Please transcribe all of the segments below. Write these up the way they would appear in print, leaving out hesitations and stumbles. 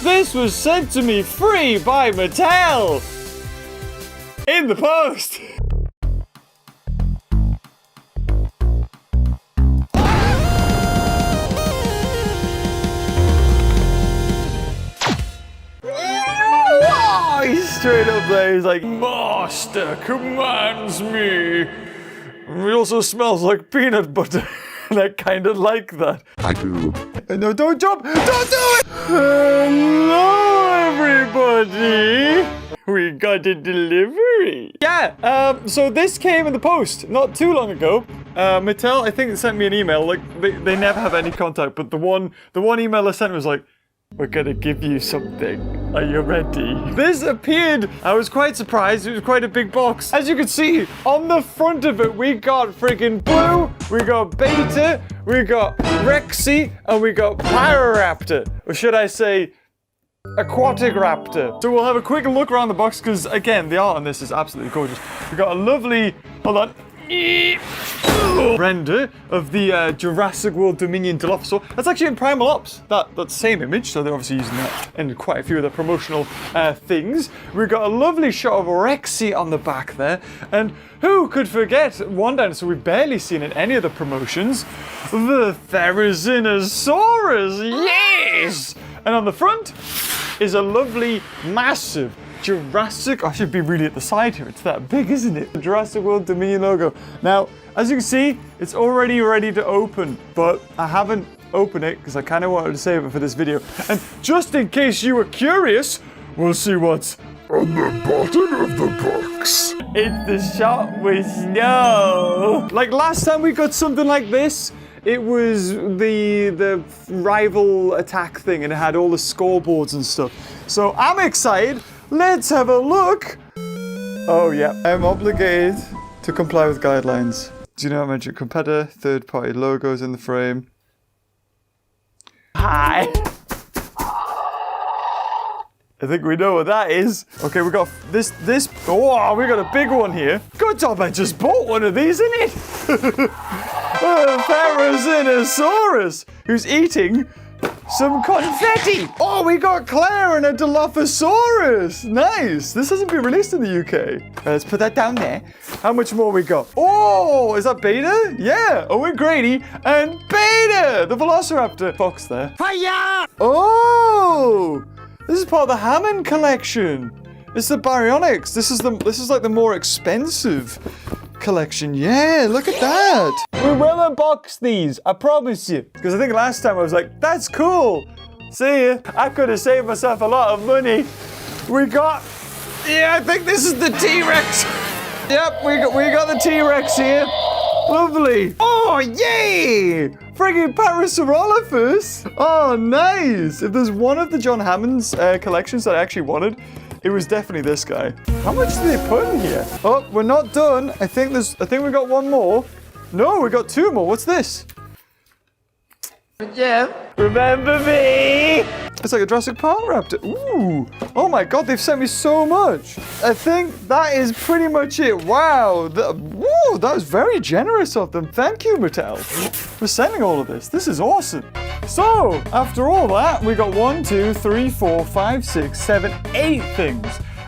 This was sent to me free by Mattel. In the post. Oh, he's straight up there. He's like, Master commands me. It also smells like peanut butter. And I kind of like that. I do. No, don't jump! Don't do it! Hello, everybody! We got a delivery. Yeah, so this came in the post not too long ago. Mattel, I think, sent me an email. Like, they never have any contact, but the one email I sent was like, we're gonna give you something. Are you ready? This appeared. I was quite surprised. It was quite a big box. As you can see, on the front of it, we got friggin' Blue, we got Beta, we got Rexy, and we got Pyroraptor. Or should I say, Aquatic Raptor. So we'll have a quick look around the box, because again, the art on this is absolutely gorgeous. We got a lovely, hold on, render of the Jurassic World Dominion Dilophosaur. That's actually in Primal Ops, that same image, so they're obviously using that in quite a few of the promotional things. We've got a lovely shot of Rexy on the back there, and who could forget one dinosaur we've barely seen in any of the promotions, the Therizinosaurus, yes! And on the front is a lovely, massive Jurassic, I should be really at the side here, it's that big, isn't it? The Jurassic World Dominion logo. Now, as you can see, it's already ready to open, but I haven't opened it because I kind of wanted to save it for this video. And just in case you were curious, we'll see what's On the bottom of the box. it's the shot with snow. Like last time we got something like this, it was the rival attack thing and it had all the scoreboards and stuff. So I'm excited. Let's have a look. Oh yeah, I'm obligated to comply with guidelines. Do you know I mentioned competitor, third-party logos in the frame? Hi. I think we know what that is. Okay, we got this. Oh, we got a big one here. Good job, I just bought one of these, isn't it? Therizinosaurus, who's eating some confetti. Oh, we got Claire and a Dilophosaurus. Nice. This hasn't been released in the UK. Let's put that down there. How much more we got? Oh, is that Beta? Yeah, Owen Grady and Beta, the Velociraptor. Fox there. Hiya! Oh, this is part of the Hammond collection. It's the Baryonyx. This is like the more expensive collection. Yeah, look at that. We will unbox these, I promise you. Because I think last time I was like, that's cool. See ya. I could have saved myself a lot of money. We got, yeah, I think this is the T-Rex. Yep, we got the T-Rex here. Lovely. Oh, yay! Friggin' Parasaurolophus. Oh, nice. If there's one of the John Hammond's collections that I actually wanted, it was definitely this guy. How much did they put in here? Oh, we're not done. I think we got one more. No, we got two more. What's this? Yeah. Remember me? It's like a Jurassic Park raptor. Ooh. Oh my God, they've sent me so much. I think that is pretty much it. Wow. Woo, that was very generous of them. Thank you, Mattel, for sending all of this. This is awesome. So, after all that, we got 1, 2, 3, 4, 5, 6, 7, 8 things.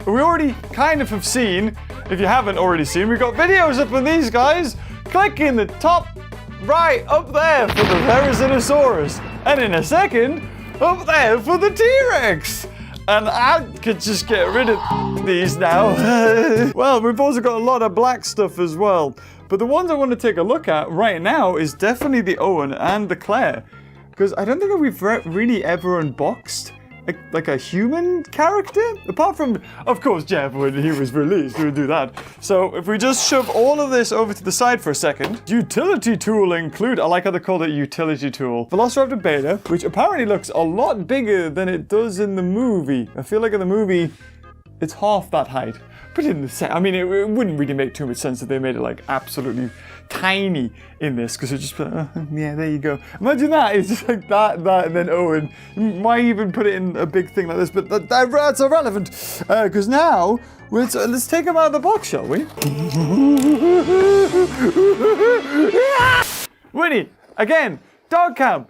We already kind of have seen, if you haven't already seen, we've got videos up on these guys. Click in the top right up there for the Therizinosaurus. And in a second, up there for the T-Rex. And I could just get rid of these now. Well, we've also got a lot of black stuff as well. But the ones I want to take a look at right now is definitely the Owen and the Claire. Because I don't think we've really ever unboxed like a human character. Apart from, of course, Jeff, when he was released, we would do that. So if we just shove all of this over to the side for a second. Utility tool include, I like how they called it utility tool. Velociraptor Beta, which apparently looks a lot bigger than it does in the movie. I feel like in the movie, it's half that height. But in the set, I mean, it wouldn't really make too much sense if they made it like absolutely tiny in this, because it just, yeah, there you go. Imagine that, it's just like that, and then Owen. Why even put it in a big thing like this? But that's irrelevant, because now, let's take him out of the box, shall we? Winnie, again, dog cam.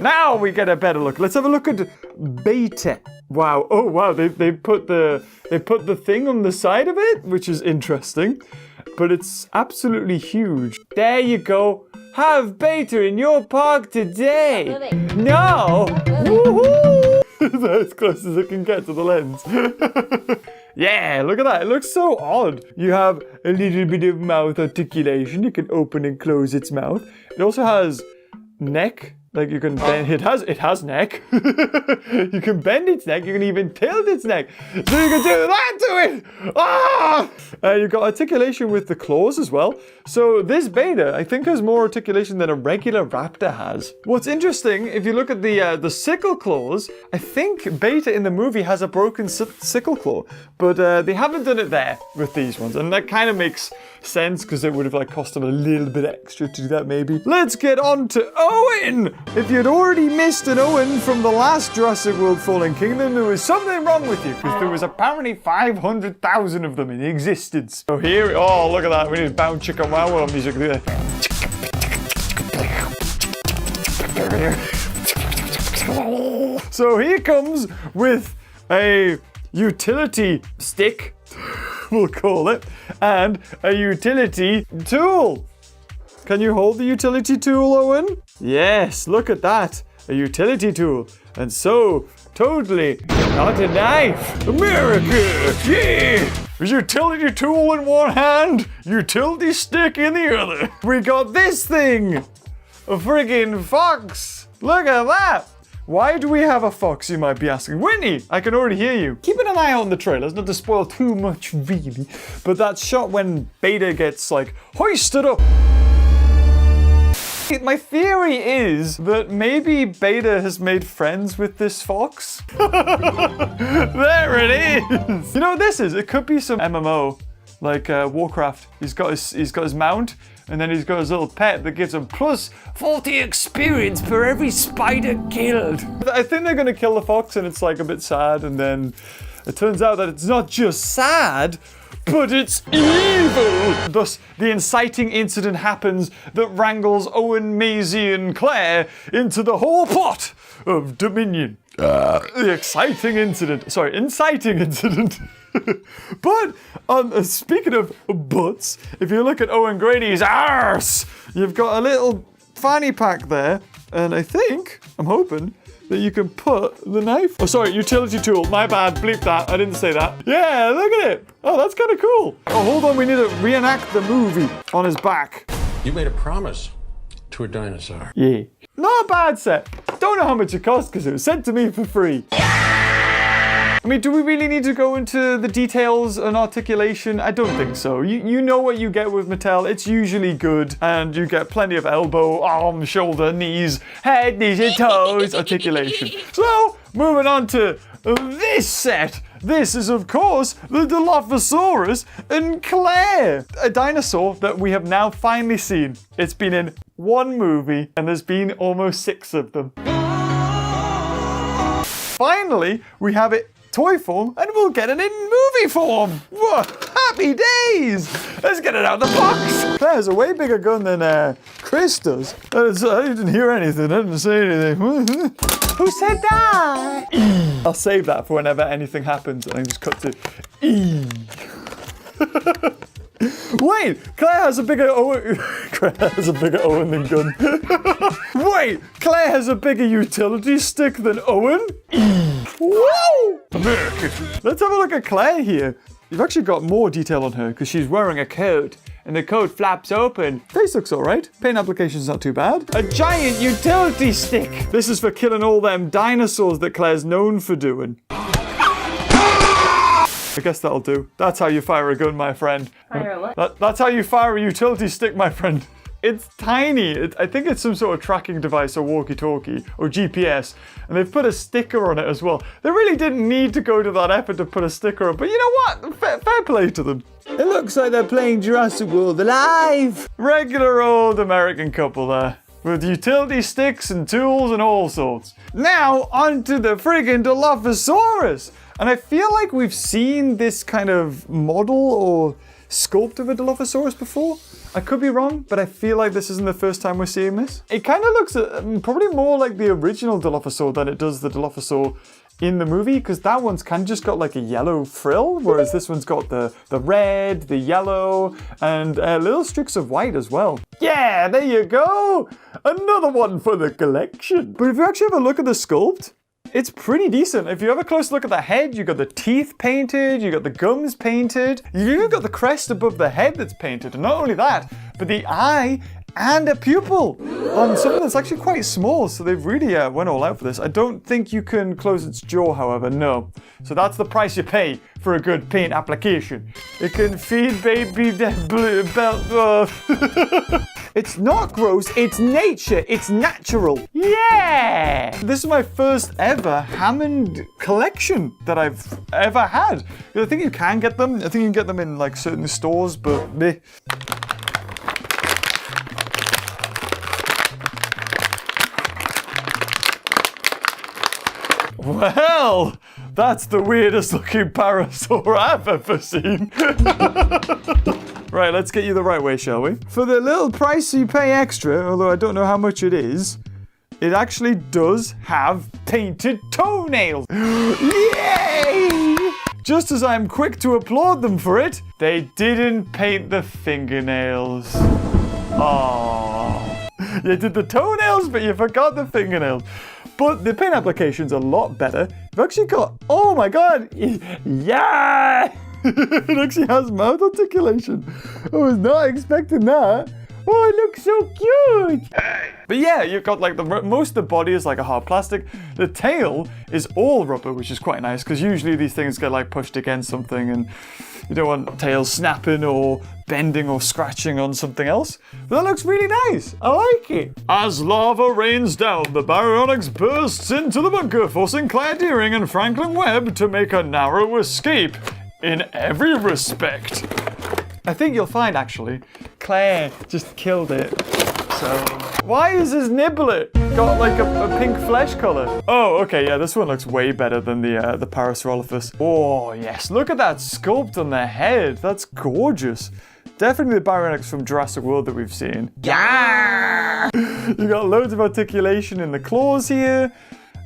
Now we get a better look. Let's have a look at Beta. Wow. Oh wow. They put the thing on the side of it, which is interesting, but it's absolutely huge. There you go. Have Beta in your park today. No. Woohoo! That's as close as it can get to the lens. Yeah, look at that. It looks so odd. You have a little bit of mouth articulation. You can open and close its mouth. It also has neck. Like you can bend, it has neck. You can bend its neck, you can even tilt its neck. So you can do that to it! Ah! You've got articulation with the claws as well. So this Beta, I think, has more articulation than a regular raptor has. What's interesting, if you look at the sickle claws, I think Beta in the movie has a broken sickle claw, but they haven't done it there with these ones. And that kind of makes sense because it would have like cost them a little bit extra to do that maybe. Let's get on to Owen! If you'd already missed an Owen from the last Jurassic World Fallen Kingdom, there was something wrong with you because there was apparently 500,000 of them in existence. So here, oh look at that, we need Bound Chicka Wow Wow music there. So he comes with a utility stick, we'll call it, and a utility tool. Can you hold the utility tool, Owen? Yes, look at that. A utility tool. And so, totally not a knife. America! Yeah! Utility tool in one hand, utility stick in the other. We got this thing. A friggin' fox. Look at that. Why do we have a fox, you might be asking? Whitney, I can already hear you. Keeping an eye out on the trailers, not to spoil too much really, but that shot when Beta gets like hoisted up. My theory is that maybe Beta has made friends with this fox. There it is. You know what this is? It could be some MMO, like Warcraft. He's got his mount, and then he's got his little pet that gives him plus 40 experience per every spider killed. I think they're gonna kill the fox, and it's like a bit sad, and then it turns out that it's not just sad, but it's evil! Thus, the inciting incident happens that wrangles Owen, Maisie, and Claire into the whole plot of Dominion. The inciting incident. But, speaking of butts, if you look at Owen Grady's arse, you've got a little fanny pack there, and I'm hoping, that you can put the knife. Oh, sorry, utility tool. My bad. Bleep that. I didn't say that. Yeah, look at it. Oh, that's kind of cool. Oh, hold on. We need to reenact the movie on his back. You made a promise to a dinosaur. Yeah. Not a bad set. Don't know how much it cost because it was sent to me for free. I mean, do we really need to go into the details and articulation? I don't think so. You know what you get with Mattel. It's usually good, and you get plenty of elbow, arm, shoulder, knees, head, knees, and toes articulation. So, moving on to this set. This is, of course, the Dilophosaurus and Claire, a dinosaur that we have now finally seen. It's been in one movie, and there's been almost 6 of them. Finally, we have it toy form, and we'll get it in movie form. Whoa, happy days! Let's get it out of the box. Claire's a way bigger gun than Chris does. I didn't hear anything. I didn't say anything. Who said that? I'll save that for whenever anything happens, and I just cut to E. Wait, Claire has a bigger Owen. Claire has a bigger Owen than gun. Wait, Claire has a bigger utility stick than Owen? Whoa! American. Let's have a look at Claire here. You've actually got more detail on her because she's wearing a coat and the coat flaps open. Face looks alright. Paint application's not too bad. A giant utility stick. This is for killing all them dinosaurs that Claire's known for doing. I guess that'll do. That's how you fire a gun, my friend. Fire a what? That's how you fire a utility stick, my friend. It's tiny. I think it's some sort of tracking device or walkie-talkie or GPS. And they've put a sticker on it as well. They really didn't need to go to that effort to put a sticker on. But you know what? Fair play to them. It looks like they're playing Jurassic World alive. Regular old American couple there. With utility sticks and tools and all sorts. Now, onto the friggin' Dilophosaurus. And I feel like we've seen this kind of model or sculpt of a Dilophosaurus before. I could be wrong, but I feel like this isn't the first time we're seeing this. It kind of looks probably more like the original Dilophosaur than it does the Dilophosaur in the movie, because that one's kind of just got like a yellow frill, whereas this one's got the red, the yellow, and little streaks of white as well. Yeah, there you go! Another one for the collection. But if you actually have a look at the sculpt, it's pretty decent. If you have a close look at the head, you got the teeth painted, you got the gums painted, you even got the crest above the head that's painted. And not only that, but the eye and a pupil on something that's actually quite small. So they've really went all out for this. I don't think you can close its jaw, however, no. So that's the price you pay for a good paint application. It can feed baby blue belt. It's not gross, it's nature, it's natural. Yeah! This is my first ever Hammond collection that I've ever had. I think you can get them. I think you can get them in like certain stores, but meh. Well, that's the weirdest looking parasaur I've ever seen. Right, let's get you the right way, shall we? For the little price you pay extra, although I don't know how much it is, it actually does have painted toenails. Yay! Just as I'm quick to applaud them for it, they didn't paint the fingernails. Aww. You did the toenails, but you forgot the fingernails. But the paint application's a lot better. You've actually got, oh my god, yeah! It actually has mouth articulation. I was not expecting that. Oh, it looks so cute. But yeah, you've got like most of the body is like a hard plastic. The tail is all rubber, which is quite nice because usually these things get like pushed against something and you don't want tails snapping or bending or scratching on something else. But that looks really nice. I like it. As lava rains down, the Baryonyx bursts into the bunker, forcing Claire Deering and Franklin Webb to make a narrow escape in every respect. I think you'll find, actually, Claire just killed it. So, why is his niblet got like a pink flesh color? Oh, okay, yeah, this one looks way better than the Parasaurolophus. Oh, yes, look at that sculpt on the head. That's gorgeous. Definitely the Baryonyx from Jurassic World that we've seen. Yeah! You got loads of articulation in the claws here.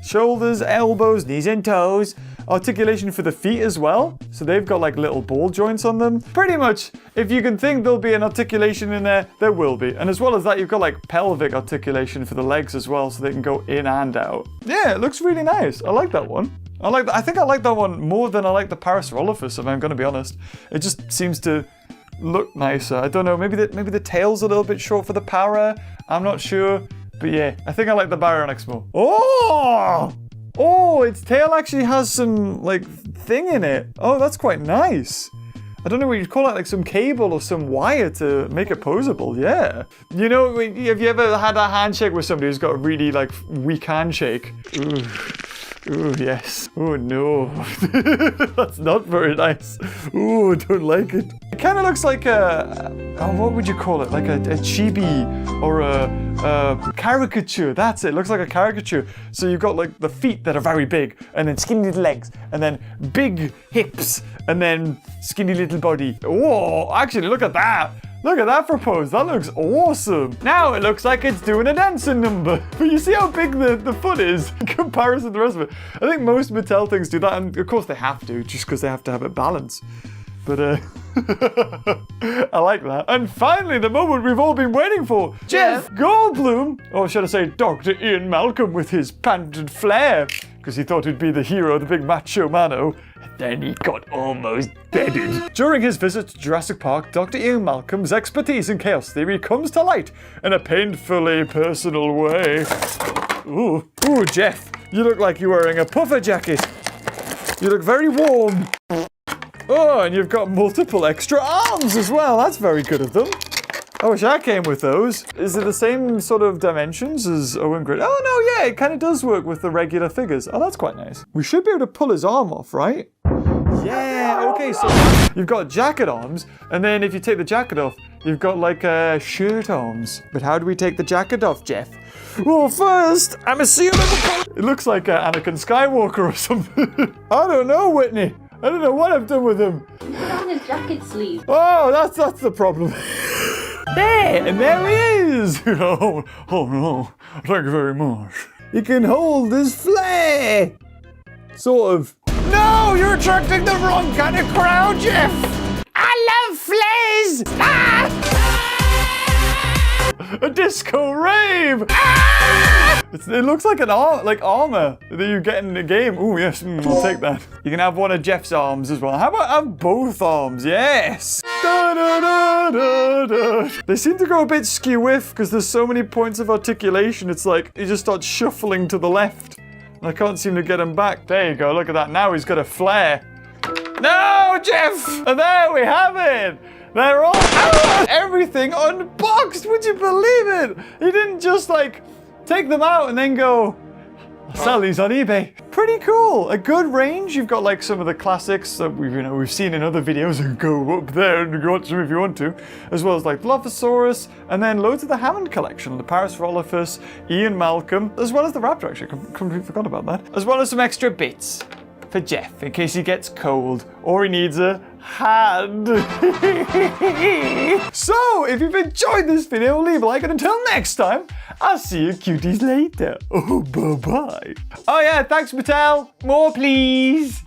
Shoulders, elbows, knees and toes. Articulation for the feet as well. So they've got like little ball joints on them. Pretty much, if you can think there'll be an articulation in there, there will be. And as well as that, you've got like pelvic articulation for the legs as well, so they can go in and out. Yeah, it looks really nice. I like that one. I think I like that one more than I like the Parasaurolophus, if I'm going to be honest. It just seems to look nicer. I don't know, maybe the tail's a little bit short for the para. I'm not sure. But yeah, I think I like the Baryonyx more. Oh! Oh, its tail actually has some, like, thing in it. Oh, that's quite nice. I don't know what you'd call it, like some cable or some wire to make it posable, yeah. You know, have you ever had a handshake with somebody who's got a really, like, weak handshake? Ooh. Ooh, yes. Oh, no. That's not very nice. Ooh, I don't like it. It kind of looks like what would you call it? Like a chibi or a caricature. That's it. It looks like a caricature. So you've got like the feet that are very big and then skinny little legs and then big hips and then skinny little body. Oh, actually, look at that. Look at that for pose. That looks awesome. Now it looks like it's doing a dancing number. But you see how big the foot is in comparison to the rest of it. I think most Mattel things do that. And of course they have to, just because they have to have it balanced. But I like that. And finally, the moment we've all been waiting for. Jeff Goldblum, or should I say Dr. Ian Malcolm with his patented flair. Because he thought he'd be the hero, the big macho mano. Then he got almost deaded. During his visit to Jurassic Park, Dr. Ian Malcolm's expertise in chaos theory comes to light in a painfully personal way. Ooh, Jeff, you look like you're wearing a puffer jacket. You look very warm. Oh, and you've got multiple extra arms as well. That's very good of them. I wish I came with those. Is it the same sort of dimensions as Owen Grid? Oh, no, yeah, it kind of does work with the regular figures. Oh, that's quite nice. We should be able to pull his arm off, right? Yeah, okay, so you've got jacket arms, and then if you take the jacket off, you've got like shirt arms. But how do we take the jacket off, Jeff? Well, first, I'm assuming it looks like Anakin Skywalker or something. I don't know, Whitney. I don't know what I've done with him. Put on his jacket sleeve. Oh, that's the problem. There, and there he is. Oh no, thank you very much. You can hold this flare. Sort of. No, you're attracting the wrong kind of crowd, Jeff. I love flares. A disco rave. It looks like an armor that you get in the game. Oh yes, I'll take that. You can have one of Jeff's arms as well. How about have both arms? Yes. Da, da, da, da, da. They seem to go a bit skew-whiff because there's so many points of articulation. It's like you just start shuffling to the left. And I can't seem to get him back. There you go. Look at that. Now he's got a flare. No, Jeff. And there we have it. They're all everything unboxed. Would you believe it? He didn't just like take them out and then go, I'll sell these on eBay. Pretty cool. A good range. You've got like some of the classics that we've seen in other videos, and go up there and watch them if you want to, as well as like Dilophosaurus, and then loads of the Hammond collection, the Parasaurolophus, Ian Malcolm, as well as the Raptor. Actually, completely forgot about that. As well as some extra bits for Jeff in case he gets cold or he needs a hand. So, if you've enjoyed this video, leave a like, and until next time, I'll see you cuties later. Oh, bye-bye. Oh yeah, thanks Mattel. More please.